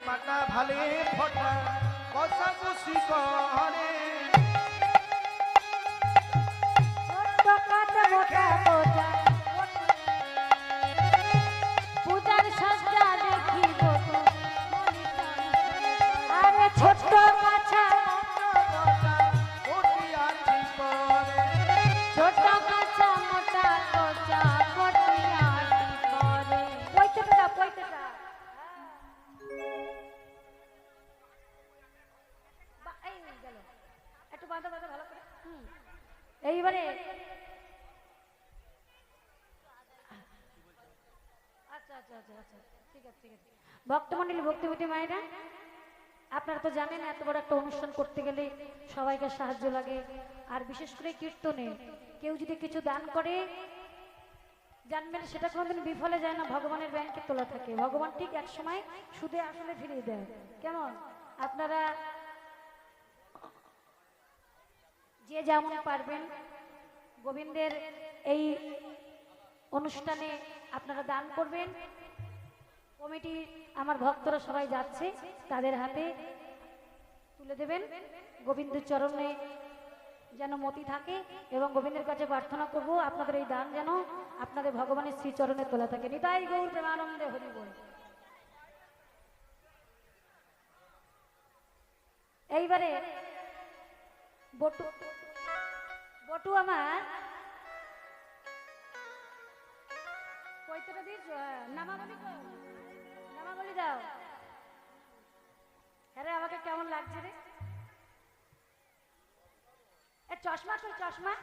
মাটা ভালে ফটা কষাকষি করে পূজার সজ্জা দেখিব আরে ছোট্ট কাছা ছোট কাছা মোটা কোচা কটিয়াটি করে পয়সাটা পয়সাটা এই গেল একটু বাঁধা বাঁধা ভালো করে এইবারে আচ্ছা আচ্ছা আচ্ছা আচ্ছা ঠিক আছে ঠিক আছে ভক্তমণ্ডলী ভক্তিবতী মায়েরা আপনারা তো জানেন এত বড় একটা অনুষ্ঠান করতে গেলে সবাইকে সাহায্য লাগে আর বিশেষ করে কীর্তনে কেউ যদি কিছু দান করে জানবেন সেটা কোনোদিন বিফলে যায় না ভগবানের ব্যাংকে তোলা থাকে ভগবান ঠিক এক সময় সুদে আসলে ফিরিয়ে দেয় কেমন আপনারা যে যেমন পারবেন গোবিন্দের এই অনুষ্ঠানে আপনারা দান করবেন কমিটি আমার ভক্তরা সবাই যাচ্ছে তাদের হাতে তুলে দেবেন গোবিন্দের চরণে যেন মতি থাকে এবং গোবিন্দের কাছে প্রার্থনা করব আপনাদের এই দান যেন আপনাদের ভগবানের শ্রীচরণে তোলা থাকে নিতাই গৌর প্রেমানন্দে হরি বল এইবারে বটু বটু আমার কয়টা দিস নামাবলি নামাবলি দাও হ্যাঁ রে আমাকে কেমন লাগছে রে এ চশমা কই চশমা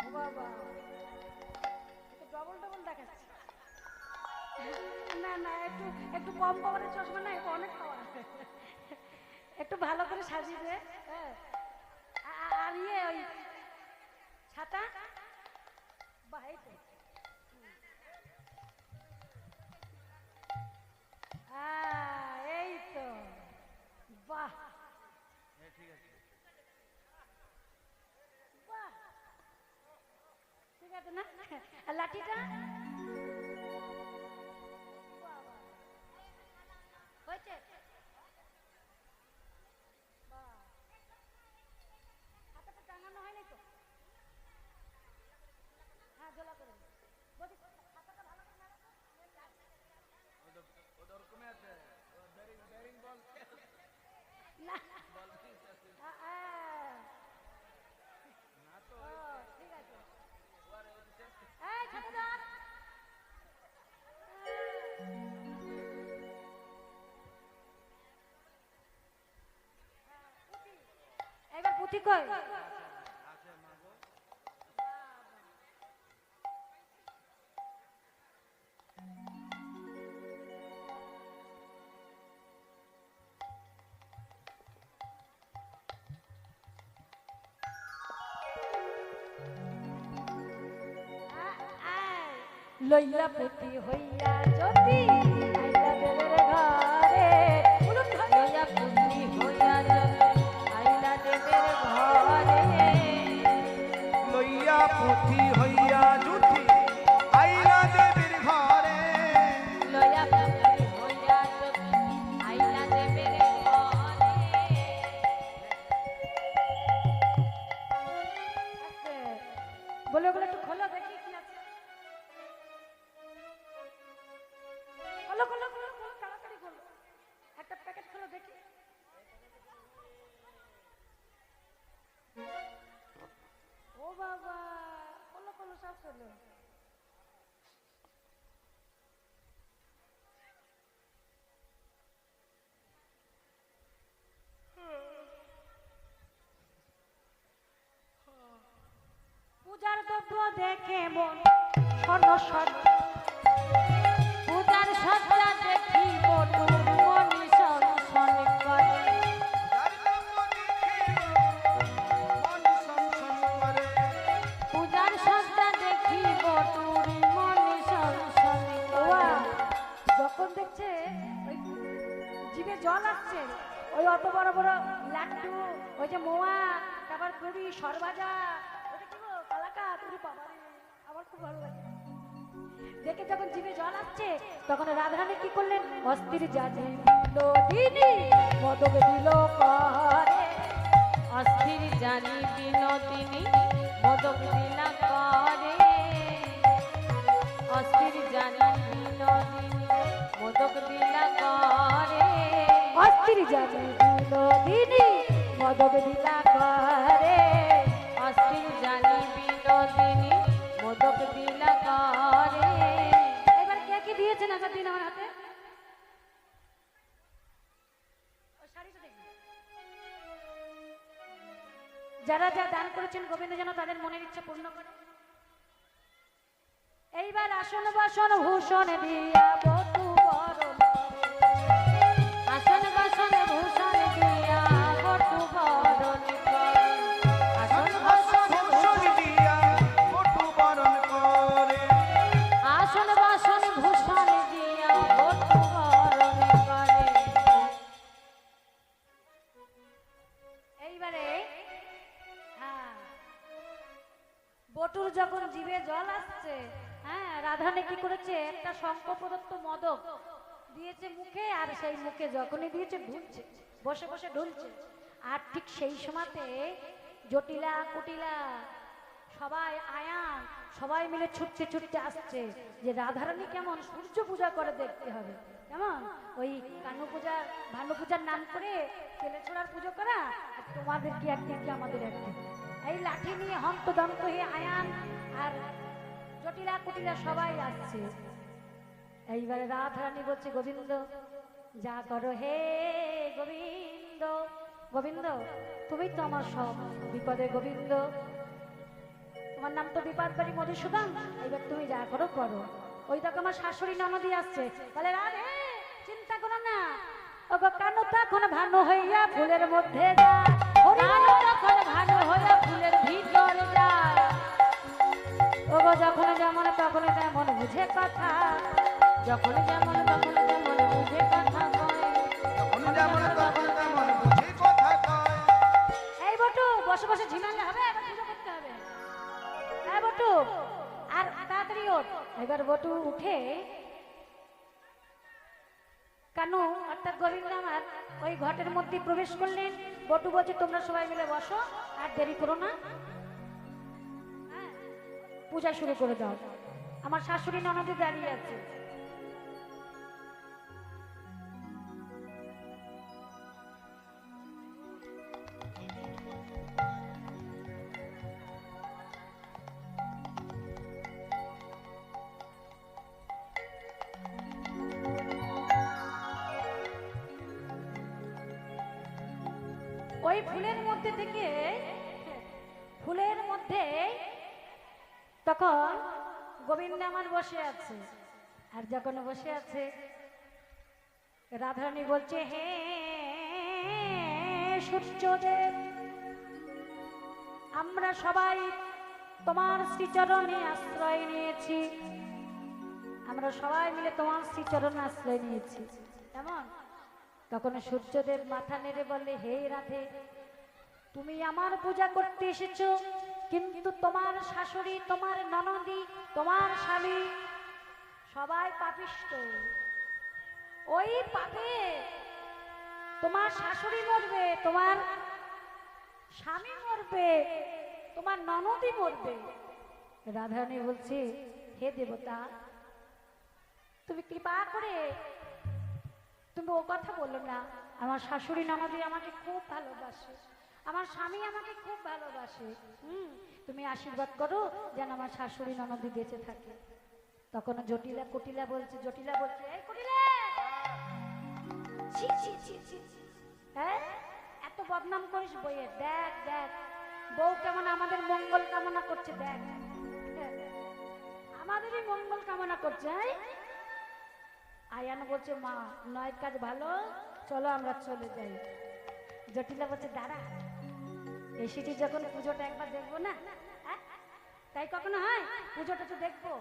ও বাবা ডবল ডবল দেখাচ্ছে না না একটু একটু কম পাওয়ারের চশমা না একটু অনেক পাওয়ার একটু ভালো করে সাজিয়ে দে আর ইয়ে ওই ছাতা বাহাইতে এই তো বাহ ঠিক আছে বাহ ঠিক আছে না আর লাঠিটা হয়েছে হাতাটা টাঙানো হয়নি তো হ্যাঁ জোলা করে বলছি হাতাটা ভালো করে ওদের কমে আছে বেরিং বল না বল না তো ঠিক আছে এই ছোট দাঁত এবার পুঁথি কই আছে মাগো লইলা পুঁথি হইয়া যদি আইলা দেবের ঘরে লইয়া পুঁথি হইয়া যদি আইলা দেবের ঘরে লইয়া পুঁথি হইয়া জুথি আইলা দেবীর ঘরে লইয়া পুঁথি হইয়া যদি আইলা দেবের ঘরে বলে বলে একটু খোলো দেখি কি আছে খোলো খোলো খোলো খোলো তাড়াতাড়ি খোলো একটা প্যাকেট খোলো দেখি ও বাবা খোলো খোলো সব খোলো পূজার দ্রব্য দেখে মন স্বর্ণ স্বর্ণ পূজার সজ্জা দেখি বটু মনি সংসন করে পূজার সজ্জা দেখি বটুর মনি সংসন করে যখন দেখছে ওই জিভে জল আসছে ওই অত বড় বড় লাড্ডু ওই যে মোয়া তারপর পুরি সরভাজা ওটা কি গো কালাকাত ওরে বাবা রে আমার খুব ভালো লাগে দেখে যখন জিভে জল আসছে তখন রাধারানী কি করলেন, অস্থির জানি বিনোদিনী মদক দিল করে, অস্থির জানি বিনোদিনী মদক দিলা করে, অস্থির জানি বিনোদিনী মদক দিলা করে, অস্থির জানি বিনোদিনী মদক দিলা করে, অস্থির জানি বিনোদিনী মদক দিলা করে। এবার কে কি দিয়েছেন আসার দিন আমার হাতে? ওই শাড়িটা দেখুন। যারা যা দান করেছেন গোবিন্দ যেন তাদের মনের ইচ্ছা পূর্ণ করে। এইবার আসন বাসন ভূষণ দিয়া বটু বরণ করে। আসন বাসন ভূষণ দিয়া বটু বরণ করে, আসন বাসন ভূষণ দিয়া বটু বরণ করে। আসন বাসন ভূষণ দিয়া বটু বরণ করে। এইবারে হ্যাঁ, বটুর যখন জিভে জল আসছে, হ্যাঁ, রাধারানী কি করেছে, একটা শঙ্খ প্রদত্ত মদক দিয়েছে মুখে, আর সেই মুখে যখনই দিয়েছে ঢুলছে, বসে বসে ঢুলছে। আর ঠিক সেই সময়তে জটিলা কুটিলা সবাই আয়ান সবাই মিলে ছুটতে ছুটতে আসছে যে রাধারানী কেমন সূর্য পূজা করে দেখতে হবে, কেমন ওই কানু পূজা ভানু পূজার নাম করে তেলে ছোড়ার পুজো করা, আর তোমাদের কি একদিন কি আমাদের একদিন। এই লাঠি নিয়ে হন্ত দন্ত হয়ে আয়ান আর জটিলা কুটিলা সবাই আসছে। এইবারে রাধারানী বলছে, গোবিন্দ যা করো হে গোবিন্দ, গোবিন্দ তুমি তো আমার সব বিপদে গোবিন্দ, তোমার নাম তো বিপদ বাড়ি মধুসূদন, এবার তুমি যা করো করো। ওই দেখো আমার শাশুড়ি ননদি আসছে, বলে রাধে চিন্তা করো না, ওগো কানু তখন ভানু হইয়া ফুলের মধ্যে যায়, কানু তখন ভানু হইয়া ফুলের ভিতর যায়, ওগো যখন যেমন তখন তেমন বুঝে কথা, যখন যেমন তখন তেমন বুঝে কথা কয়, যখন যেমন তখন তেমন বুঝে কথা কয়। এই বটু বসে বসে ঝিমালে হবে, এবার পুজো করতে হবে। হ্যাঁ বটু, আর তাড়াতাড়ি ওঠ। এবার বটু উঠে কানু অর্থাৎ গোবিন্দ আমার ওই ঘটের মধ্যে প্রবেশ করলেন। বটু বলছে, তোমরা সবাই মিলে বসো, আর দেরি করো না, হ্যাঁ, পূজা শুরু করে দাও। আমার শাশুড়ি ননদে দাঁড়িয়ে আছে। ওই ফুলের মধ্যে থেকে, ফুলের মধ্যে তখন গোবিন্দ আমার বসে আছে। আর যখন বসে আছে রাধারানী বলছে, হে সূর্যদেব, আমরা সবাই তোমার শ্রীচরণে আশ্রয় নিয়েছি, আমরা সবাই মিলে তোমার শ্রীচরণে আশ্রয় নিয়েছি, কেমন? তখন সূর্যদেব মাথা নেড়ে বলে, হে রাধে, তুমি আমার পূজা করতে এসেছো, কিন্তু তোমার শাশুড়ি, তোমার ননদি, তোমার স্বামী সবাই পাপিষ্ট। ওই পাপে তোমার শাশুড়ি মরবে, তোমার স্বামী মরবে, তোমার ননদি মরবে। রাধারানী বলছে, হে দেবতা, তুমি কৃপা করে তুমি ও কথা বললো না। আমার শাশুড়ি ননদি আমাকে খুব ভালোবাসে, আমার স্বামী আমাকে খুব ভালোবাসে, তুমি আশীর্বাদ করো যেন আমার শাশুড়ি ননদি বেঁচে থাকে। তখন জটিলা কুটিলা বলছে, জটিলা বলছে, এই কুটিলা, ছি ছি ছি ছি, হ্যাঁ, এত বদনাম করিস বইয়ে, দেখ দেখ বউ কেমন আমাদের মঙ্গল কামনা করছে, দেখ আমাদেরই মঙ্গল কামনা করছে। আয়ান বলছে, মা নয় কাজ ভালো, চলো আমরা চলে যাই। জটিলা বলছে, দাঁড়া, এসেছি যখন পুজোটা একবার দেখবো না, তাই কখনো হয়, পুজোটা তো দেখবো।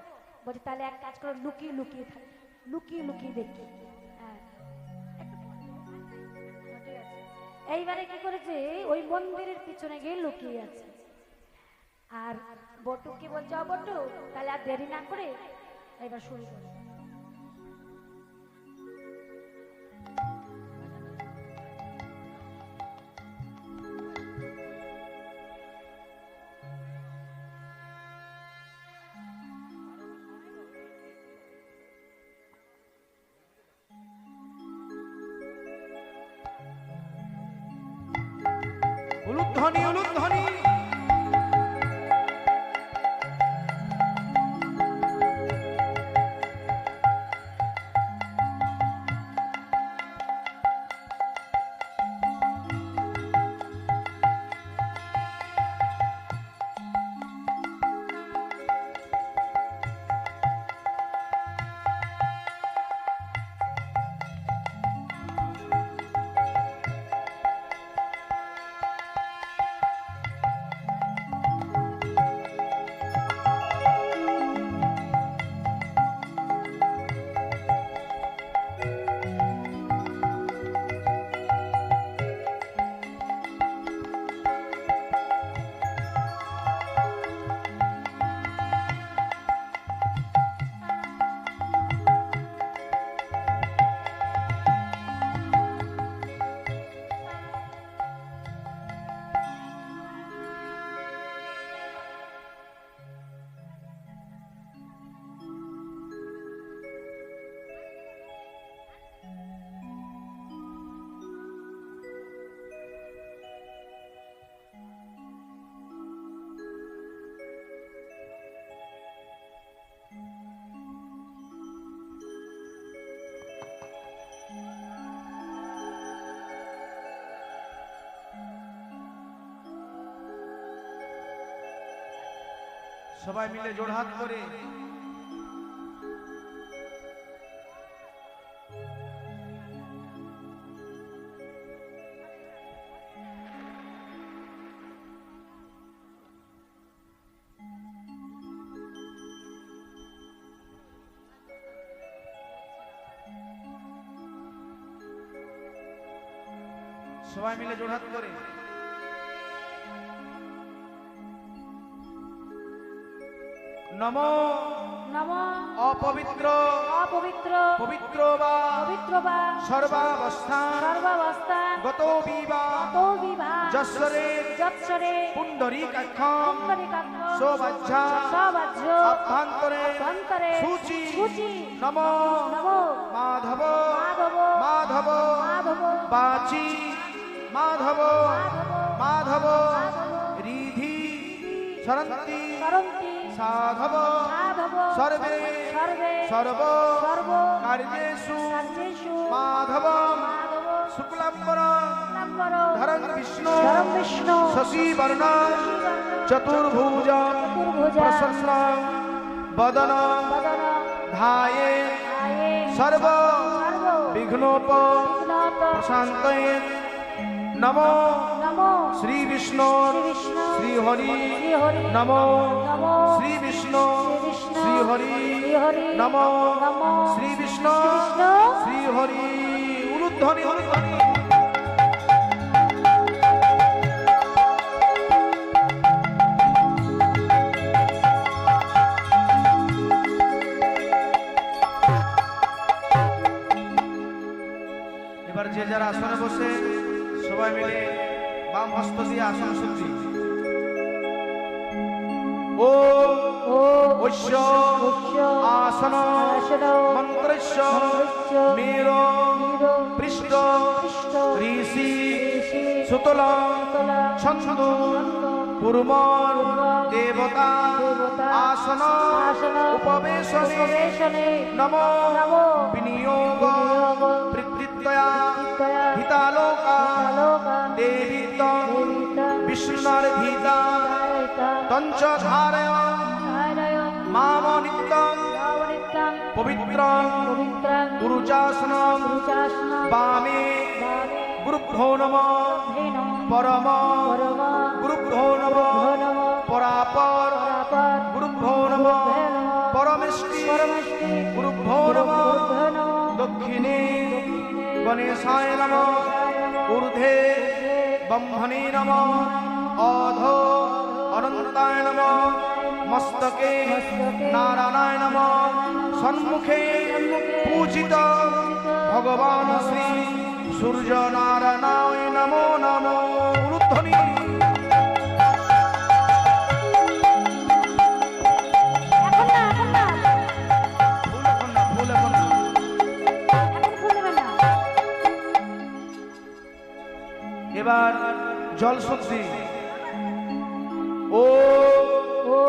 বলছে, তাহলে এক কাজ করো, লুকিয়ে লুকিয়ে থাক, লুকিয়ে লুকিয়ে দেখি। এইবারে কি করেছে, ওই মন্দিরের পিছনে গিয়ে লুকিয়ে আছে। আর বটু কি বলছে, বটু তাহলে আর দেরি না করে এবার শুরু করি। উলুধ্বনি উলুধ্বনি। সবাই মিলে জোড়হাত করে সবাই মিলে জোড়হাত করে নমো নমঃ অপবিত্র অপবিত্র পবিত্র বা পবিত্র বা সর্বাবস্থান সর্বাবস্থান গত বিবা তো বিভা যশ্বরে যৎসরে পুণ্ডরীকাক্ষম পুণ্ডরীকাক্ষ শোভাজ্জা সবাহ্য অভ্যন্তরে অভ্যন্তরে সূচি সূচি নমো নমো মাধব মাধব মাধব মাধব বাচি মাধব মাধব রিধি সরন্তি সরন্তি সাধব সাধব সর্বে সর্বে সর্ব সর্ব কার্যেষু কার্যেষু মাধব মাধব শুক্লাম্বর নম্বর ধরং বিষ্ণু ধরং বিষ্ণু শশীবর্ণ চতুর্ভুজ চতুর্ভুজ প্রসন্ন বদন বদন ধায়ে আয়ে সর্ব সর্ব বিঘ্নোপ বিঘ্নত প্রশান্তয়ে নমো নমো শ্রী বিষ্ণু শ্রীবিষ্ণু শ্রী হরি শ্রী হরি নমো নমো শ্রী বিষ্ণু শ্রীবিষ্ণু শ্রী হরি শ্রীহরি নমো নমো শ্রী বিষ্ণু শ্রীবিষ্ণু শ্রী হরি উলুধ্বনি উলুধ্বনি। এবার যে যারা আসনে বসে সবাই মিলে বাম হস্ত দিয়ে আসন শুদ্ধি। ও ও ঐশ্য বৈশ্য আসন আসন মন্ত্রস্য মন্ত্রস্য মের নির পৃষ্ঠ পৃষ্ঠ ঋষি ঋষি সুতল সুতলা ছন্দ ছন্দ পুরমর পুরমর দেবতা দেবতা আসন আসন উপবেশনে উপবেশনে নমো নমো বিনিয়োগ বিনিয়োগ পৃথিত্যয়া চিত্তয়া হিতালোকা আলোকা দেবিত দেবিতা বিষ্ণুর্ধিতা দায়িতা তঞ্চ ধারয় ধারয় মাম নিত্যং রাবণিত্যং পবিত্রং পবিত্রং গুরুচাসনং গুরুচাসনং বামে দামে গুরুভ্যো নমঃ ধেনং পরম পরম গুরুভ্যো নমঃ গুরুভ্যো নমঃ পরাপর পরাপর গুরুভ্যো নমঃ গুরুভ্যো নমঃ পরমেষ্টি পরমেষ্টি গুরুভ্যো নমঃ গুরুভ্যো নমঃ দক্ষিণে গণেশায় নমঃ ঊর্ধ্বে ব্রহ্মণে নমঃ অধো অনন্তায় নমঃ মস্তকে নারায়ণায় নমঃ সম্মুখে পূজিত ভগবান শ্রী সূর্য নারায়ণায় নমো নমো। উলুধ্বনি। এখন না, এখন না, ফুল এখন না, ফুল এখন না। এখন ফুল দেবেন না। এবার জল শুদ্ধি। ও ও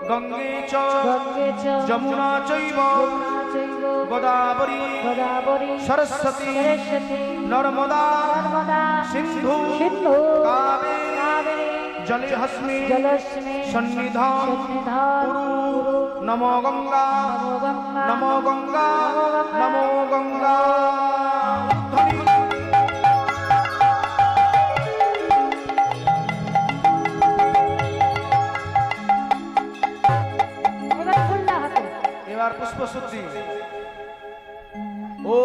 গঙ্গে চ গঙ্গে চ যমুনা চৈব যমুনা চৈব গোদাবরী গোদাবরী সরস্বতী সরস্বতী নর্মদা নর্মদা সিন্ধু সিন্ধু কাবেরী কাবেরী জলেহস্মি জলস্মি সন্নিধান সন্নিধান কুরু। নমো গঙ্গা নমো গঙ্গা নমো গঙ্গা নমো নমো গঙ্গা। ধ্বনি। এবার ফুলটা হাতে। এবার পুষ্প শুদ্ধি। ও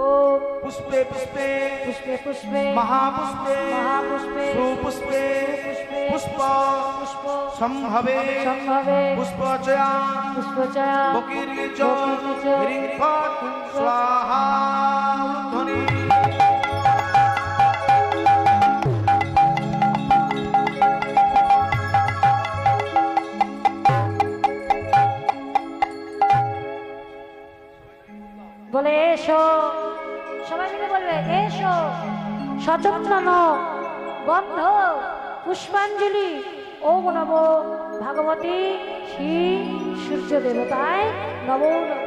ও পুষ্পে পুষ্পে পুষ্পে পুষ্পে মহাপুষ্পে মহাপুষ্পে সুপুষ্পে পুষ্পে পুষ্প পুষ্প সম্ভবে সম্ভবে পুষ্পচয়া পুষ্পচয়া বকির্গীচ বকির্গীচ হ্রিংফট স্বাহা। উলুধ্বনি। বলে এসো, সবাই মিলে বলবে এসো, সচন্দন গন্ধ পুষ্পাঞ্জলি ওম নমো ভাগবতী শ্রী সূর্য দেবতায় নমো নমঃ।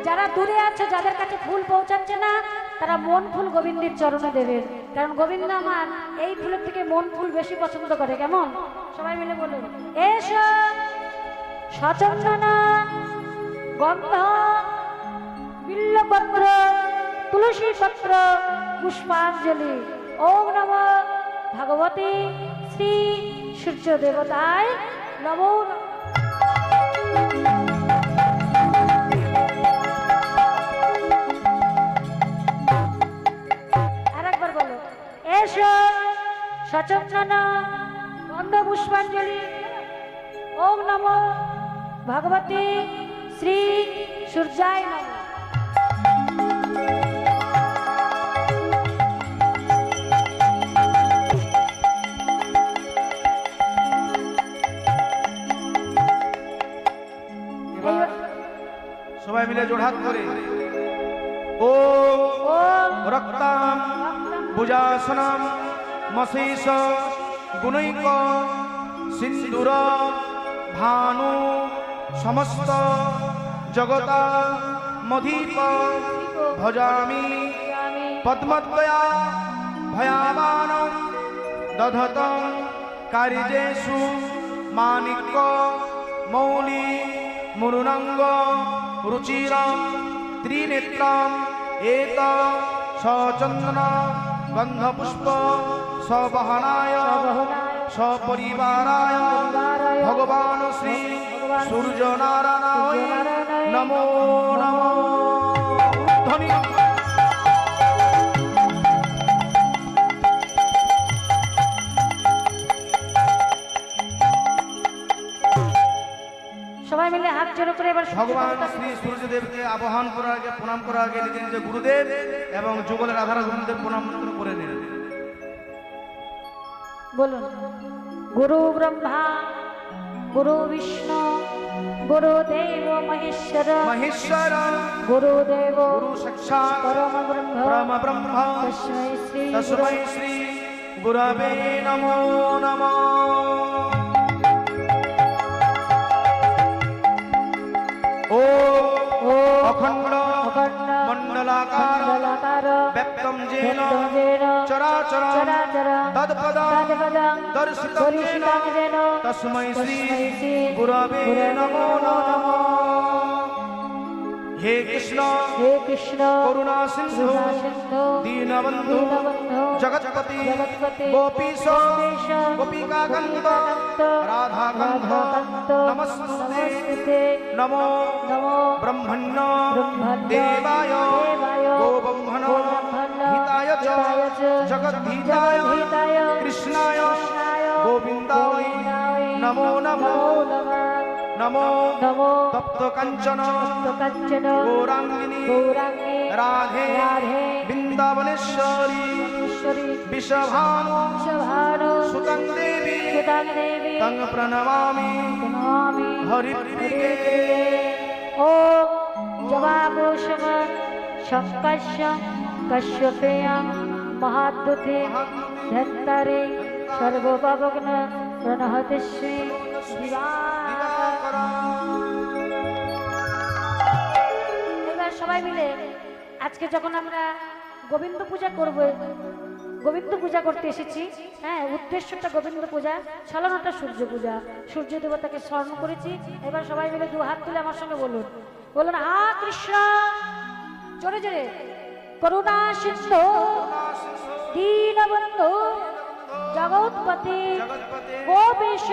যারা দূরে আছে, যাদের কাছে ফুল পৌঁছাচ্ছে না, তারা মন ফুল গোবিন্দের চরণে দেবেন, কারণ গোবিন্দ আমার এই ফুলের থেকে মন ফুল বেশি পছন্দ করে। কেমন? সবাই মিলে বলুন এসো, সচন্দন গন্ধ বিল্লপত্র তুলসী পত্র পুষ্পাঞ্জলি ওম নমঃ ভগবতী শ্রী সূর্য দেবতায় নমো নমঃ। আরেকবার বলো এসো, সচন্দন গন্ধ পুষ্পাঞ্জলি ওম নমঃ ভগবতী শ্রী সূর্যায় নমঃ। এবার সবাই মিলে জোড়হাত করে ও ওম রক্তাম ভুজাসনম মশীষ গুণৈক সিন্দুর ভানু সমস্ত জগত মধীপ ভজামি পদ্মদ্বয়া ভয়াবান দধতং কারিজেষু মানিক্য মৌলি মুরুনঙ্গ রুচিরম ত্রিনেত্রম এত সচন্দন গন্ধপুষ্প সবহনায় সপরিবারায় ভগবান শ্রী সূর্য নারায়ণায় নমো নমো। ধ্বনি। সবাই মিলে হাত জোড়ো করে এবার ভগবান শ্রী সূর্যদেবকে আবাহন করার আগে, প্রণাম করার আগে নিজে নিজে গুরুদেব এবং যুগলের আধার গুরুদেব প্রণাম করে নিন। বলুন গুরু ব্রহ্মা গুরু বিষ্ণু গুরুদেব মহেশ্বর মহেশ্বর গুরুদেব গুরু সাক্ষাৎ পরম ব্রহ্ম পরম ব্রহ্ম তস্मै শ্রী তস্मै শ্রী গুরবে নমো নমঃ। ও ও অখণ্ড অখণ্ড মণ্ডলাকার মণ্ডলাকার ব্যক্তম যেন ব্যক্তম চরাচর চরাচর তৎপদং তৎপদং দর্শিতং দর্শিতং যেন তস্मै শ্রী তস্मै শ্রী গুরবে নমো নমঃ। হে কৃষ্ণ হে কৃষ্ণ করুণা সিন্ধু করুণা সিন্ধু দীনবন্ধু দীনবন্ধু জগৎপতি জগৎপতি গোপীশ গোপীশ গোপিকাকান্ত গোপিকাকান্ত রাধাকান্ত রাধাকান্ত নমস্তুতে নমস্তুতে নমো নমো ব্রহ্মণ্য ব্রহ্মণ্য দেবায় দেবায় গোব্রহ্মণ গোব্রহ্মণ হিতায় হিতায় চ জগদ্ধিতায় কৃষ্ণায় গোবিন্দায় নমো নমো নমো তপ্ত কাঞ্চন গৌরাঙ্গিনী রাধে বৃন্দাবনেশ্বরী বিষভানু সুতং দেবী তং প্রণমামি হরিপ্রিয়ে। ওম জবাঘোষম শঙ্কস্য কশ্যপেয়ং মহাদ্যুতে ধত্তারে সর্বপাবগ্ন প্রণহতিশ্রী দিবাকর। এবার সবাই মিলে আজকে যখন আমরা গোবিন্দ পূজা করব, গোবিন্দ পূজা করতে এসেছি, হ্যাঁ, উদ্দেশ্যটা গোবিন্দ পূজা, ছলনাটা সূর্য পূজা। সূর্য দেবতাকে স্মরণ করেছি। এবার সবাই মিলে দু হাত তুলে আমার সঙ্গে বলুন, বলুন হা কৃষ্ণ, জোরে জোরে। করুণা সিন্ধু দীনবন্ধু জগৎপতি গোপীশ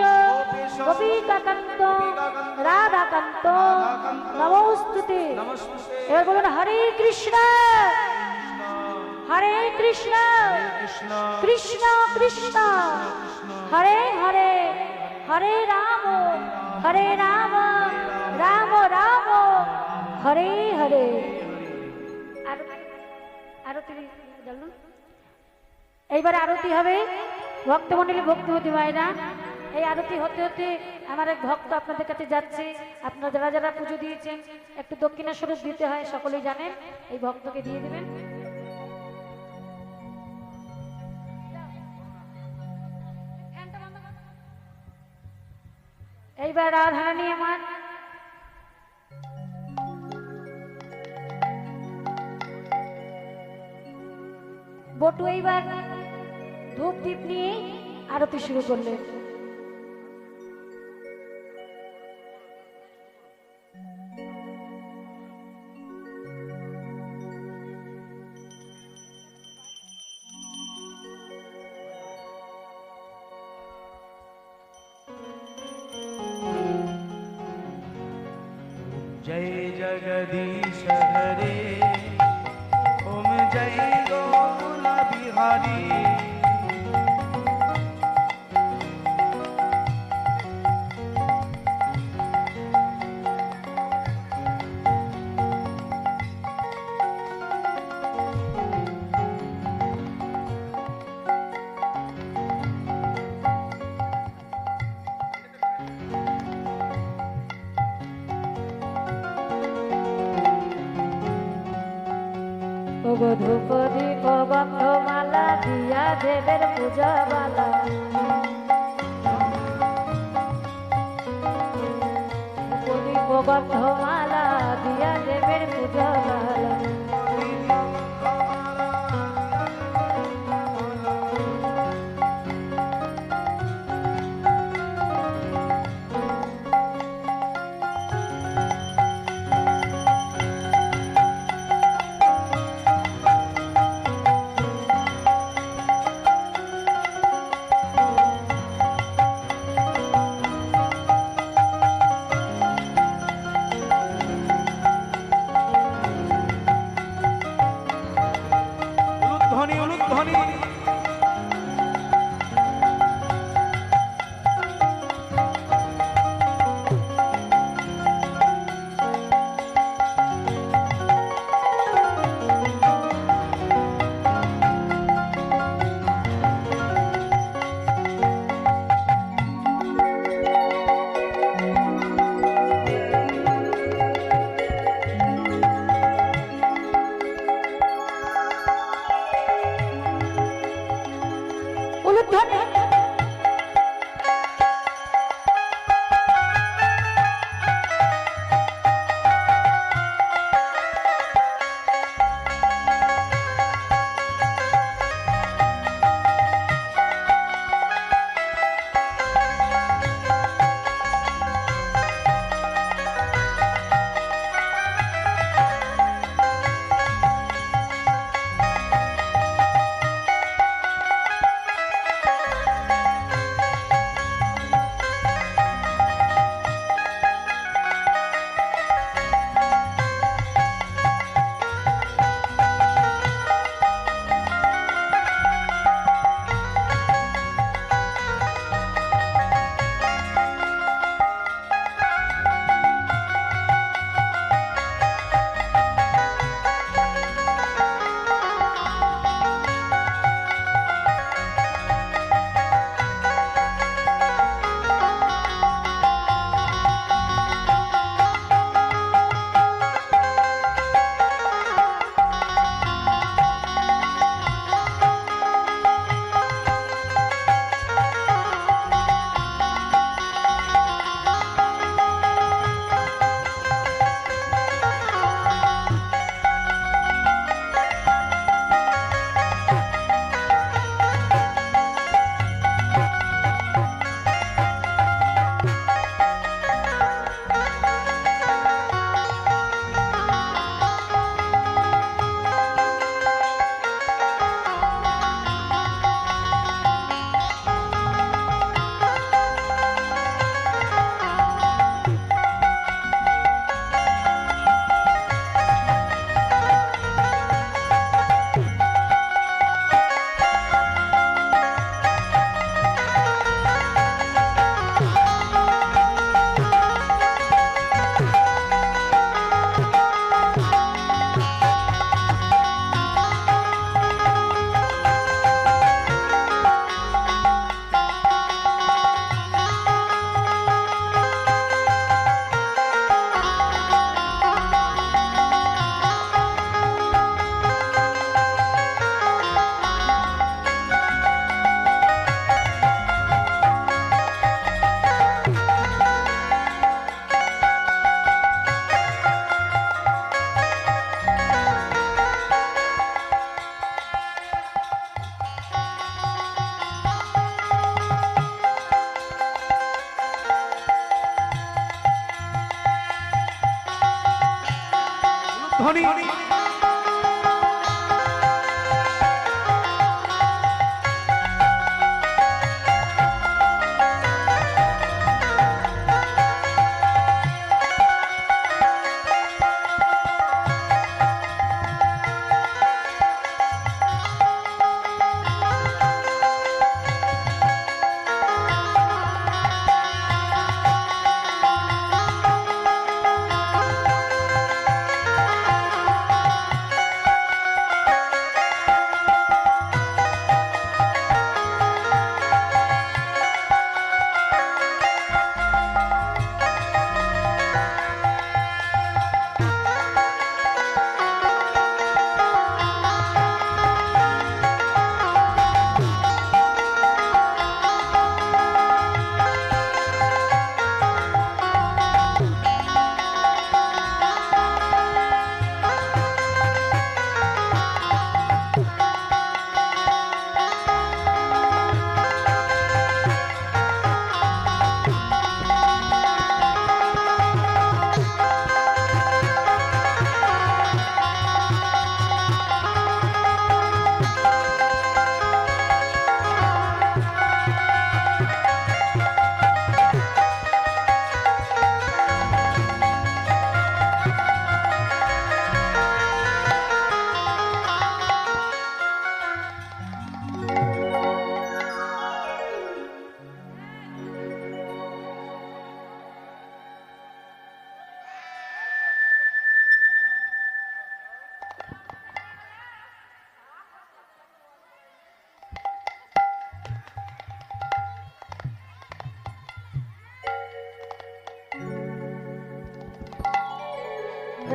গোপিকাকান্ত রাধাকান্ত নমস্তুতে। এবার বলুন হরে কৃষ্ণ হরে কৃষ্ণ কৃষ্ণ কৃষ্ণ হরে হরে হরে রাম রাম রাম হরে হরে। আরতি বলুন। এইবার আরতি হবে ভক্তমণ্ডলী ভক্তিমতী মায়েরা। এই আরতি হতে হতে আমার এক ভক্ত আপনাদের কাছে যাচ্ছে। আপনারা যারা যারা পুজো দিয়েছেন একটু দক্ষিণা স্বরূপ দিতে হয়, সকলেই জানেন। এই ভক্তকে দিয়ে দেবেন। এইবার রাধারানী আমার বটু এইবার ধূপ দীপ নিয়ে আরতি শুরু করলেন। जय जगदीश हरे ओम जय गोकुल बिहारी। ধূপ দীপ গন্ধমালা দিয়া দেবের পূজা বালা। ধূপ দীপ গন্ধমালা দিয়া দেবের পূজা বালা। ধ্বনি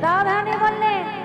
রাধারানী বললেন